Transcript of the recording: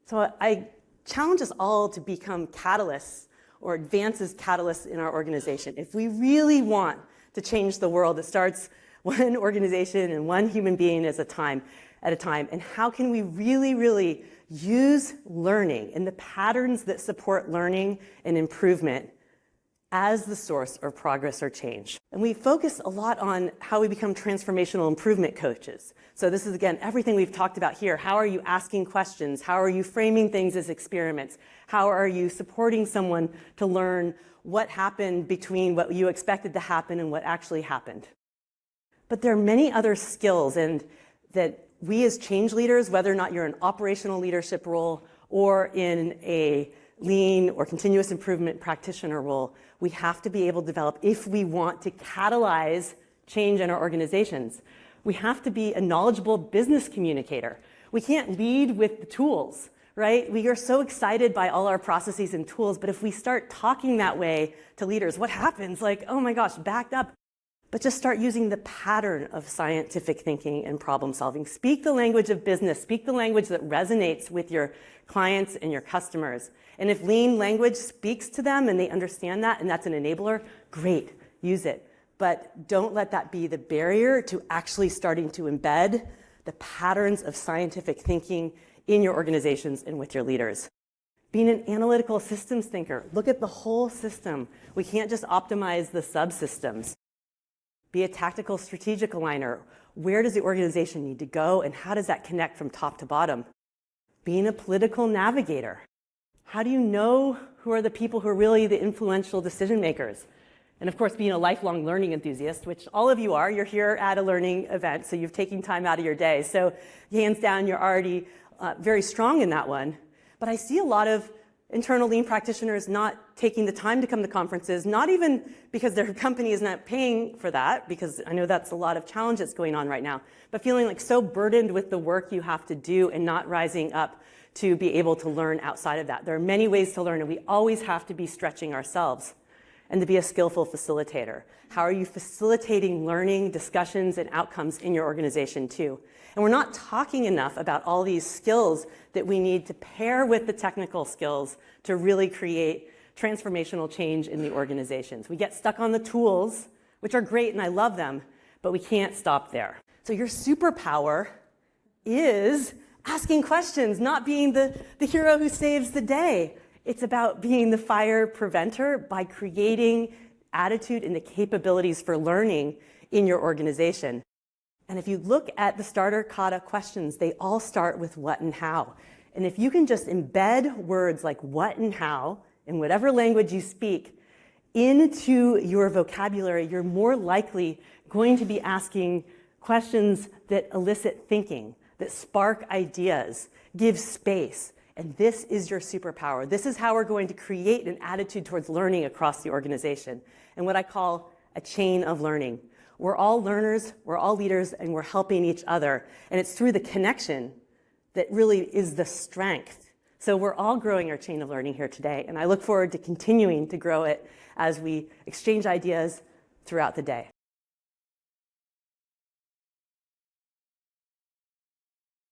So I challenge us all to become catalysts or advance as catalysts in our organization. If we really want to change the world, it starts one organization and one human being at a time. And how can we really use learning and the patterns that support learning and improvement as the source of progress or change? And we focus a lot on how we become transformational improvement coaches. So this is, again, everything we've talked about here. How are you asking questions? How are you framing things as experiments? How are you supporting someone to learn what happened between what you expected to happen and what actually happened? But there are many other skills and that we as change leaders, whether or not you're in an operational leadership role or in a lean or continuous improvement practitioner role, we have to be able to develop if we want to catalyze change in our organizations. We have to be a knowledgeable business communicator. We can't lead with the tools, right? We are so excited by all our processes and tools, but if we start talking that way to leaders, what happens? Like, oh my gosh, backed up. But just start using the pattern of scientific thinking and problem solving. Speak the language of business. Speak the language that resonates with your clients and your customers. And if lean language speaks to them and they understand that and that's an enabler, great, use it. But don't let that be the barrier to actually starting to embed the patterns of scientific thinking in your organizations and with your leaders. Being an analytical systems thinker, look at the whole system. We can't just optimize the subsystems. Be a tactical strategic aligner. Where does the organization need to go and how does that connect from top to bottom? Being a political navigator. How do you know who are the people who are really the influential decision makers? And of course, being a lifelong learning enthusiast, which all of you are. You're here at a learning event, so you've taken time out of your day. So hands down, you're already very strong in that one. But I see a lot of internal lean practitioners not taking the time to come to conferences, not even because their company is not paying for that, because I know that's a lot of challenges going on right now, but feeling like so burdened with the work you have to do and not rising up to be able to learn outside of that. There are many ways to learn, and we always have to be stretching ourselves and to be a skillful facilitator. How are you facilitating learning, discussions, and outcomes in your organization too? And we're not talking enough about all these skills that we need to pair with the technical skills to really create transformational change in the organizations. We get stuck on the tools, which are great and I love them, but we can't stop there. So your superpower is asking questions, not being the hero who saves the day. It's about being the fire preventer by creating attitude and the capabilities for learning in your organization. And if you look at the starter kata questions, they all start with what and how. And if you can just embed words like what and how in whatever language you speak into your vocabulary, you're more likely going to be asking questions that elicit thinking, that spark ideas, give space. And this is your superpower. This is how we're going to create an attitude towards learning across the organization, and what I call a chain of learning. We're all learners, we're all leaders, and we're helping each other. And it's through the connection that really is the strength. So we're all growing our chain of learning here today, and I look forward to continuing to grow it as we exchange ideas throughout the day.